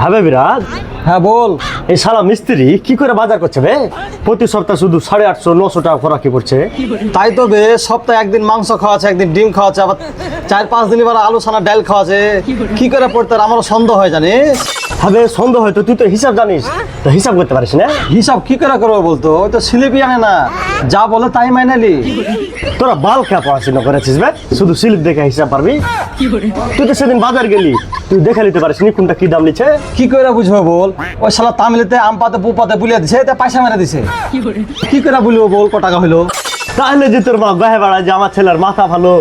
হ্যাঁ বিরাজ। হ্যাঁ বল। এই শালা মিস্ত্রি কি করে বাজার করছে বে? প্রতি সপ্তাহ শুধু 850-900 টাকা খরচ কি করছে। তাই তো বে, সপ্তাহে একদিন মাংস খাওয়াচ্ছে, একদিন ডিম খাওয়াচ্ছে, আবার 4-5 দিন এবার আলু সানা ডাল খাওয়াচ্ছে। কি করে পড়তে আমারও সন্দেহ হয় জানিস। হবে সন্দেহ হয়তো, তুই তো হিসাব জানিস, তো হিসাব করতে পারিস না। হিসাব কি করে করবো বলতো, ওই তো স্লিপই আনে না, যা বলে তাই মাইনালি। তোরা বাল খেয়া পড়াশোনা করেছিস বে, শুধু স্লিপ দেখে হিসাব পারবি। তুই তো সেদিন বাজার গেলি, তুই দেখে নিতে পারিস নি কোনটা কি দাম নিচ্ছে। কি করে বুঝবো বল, ওই শালা তামিলিতে আম পাতে পু পাতে বুলিয়ে দিছে, তা পয়সা মেরে দিছে। কি করে বুঝবো বল ক টাকা হইলো। তাহলে যে তোর মা গায়ে বেড়ায় যে আমার ছেলের মাথা ভালো,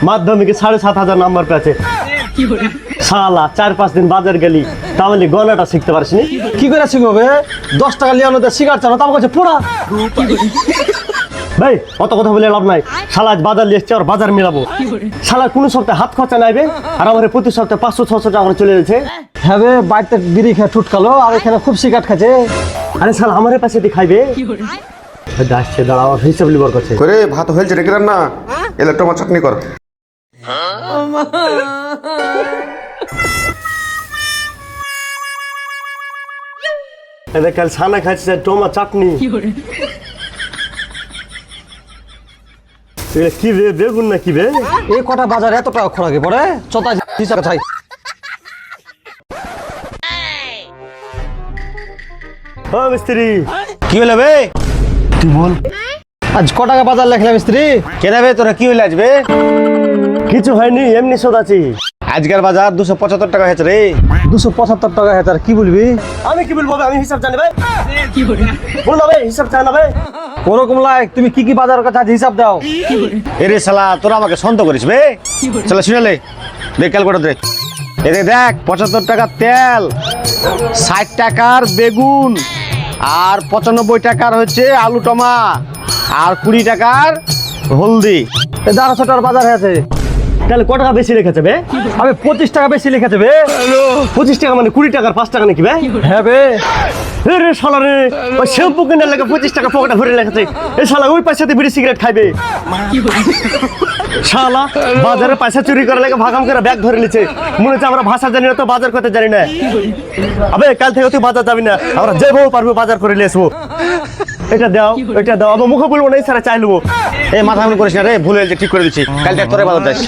মাধ্যমিকে 7,500 নাম্বার পেয়েছে। শালা 4-5 দিন বাজার গেলি, তাহলে গলাটা শিখতে পারিস নি। কি করে শিখবে, 10 টাকা লিয়ানো সিগারেট চানো, তার কাছে পোড়া। ভাই অত কথা বলে লাভ নাই, শালা আজ বাজার নিয়ে এসছে আর বাজার মিলাবো। শালা কোনো সপ্তাহে হাত খরচা নাইবে, আর আমার প্রতি সপ্তাহে 500-600 টাকা করে চলে যাচ্ছে। হ্যাঁ বে, বাড়িতে বিড়ি খেয়ে ঠুটকালো, আর এখানে খুব সিগারেট খাচ্ছে। আরে শালা আমার পাশে দিয়ে খাইবে। আসছে দাঁড়া, আমার হিসাব লিবার করছে। করে ভাত হয়েছে রেখে না, এলে টমাটো চাটনি কর। কাল ছানা খাইছে টমা চাটনি। কি বে, বেগুন না কি বে? এই কটা বাজার এত টাকা খোরাকে পড়ে, চতা হিসাবে চাই। ও মিস্ত্রি, কি হলো বে? তুই বল। আজ ক টাকা বাজার লেখলাম স্ত্রী। কেন বে, তোরা কি হইলে আসবে? কিছু হয়নি, এমনি সোদ আছি। আজকের বাজার 275 টাকা হয়েছে রে। 275 টাকা হেতার, কি বলবি? আমি কি বলবো, আমি হিসাব জানি ভাই। বল না ভাই, হিসাব জানা ভাই। ওরকম লাইক, তুমি কি কি বাজার কাছে হিসাব দাও। এরে শালা, তোরা আমাকে সন্দেহ করিস বে। শালা শুনেলে দেখ, ক্যালকুলেটর দেখ। এরে দেখ, 75 টাকার তেল, 60 টাকার বেগুন, আর 95 টাকার হচ্ছে আলু টমা, আর 20 টাকার হলদি। 150 টাকার বাজার হয়েছে। তাহলে ক টাকা বেশি রেখেছে বে? আমি 25 টাকা বেশি লিখেছে বে। 25 টাকা মানে 20 টাকার 5 টাকা নাকি বে? হ্যাঁ বে। রে শালা রে, ওই শ্যাম্পু কিনে লাগে 25 টাকা পকেটে ভরে রেখেছে। এই শালা ওই পয়সাতে বিড়ি সিগারেট খাইবে। শালা বাজারে পয়সা চুরি করে লাগে ভাগাম করে ব্যাগ ধরে নিচ্ছে। মনে হচ্ছে আমরা ভাষা জানি না, তো বাজার করতে জানি না। আবে কাল থেকে তুই বাজার যাবি না, আমরা যাবো পারবো বাজার করে নিয়ে আসবো। এটা দাও, এটা দাও, আমার মুখে বলবো না, এই সারা চাইলবো। এই মাথা এমন করিস না রে, ভুল হয়েছে, ঠিক করে দিচ্ছি। কাল থেকে তোরে বাজার যাস।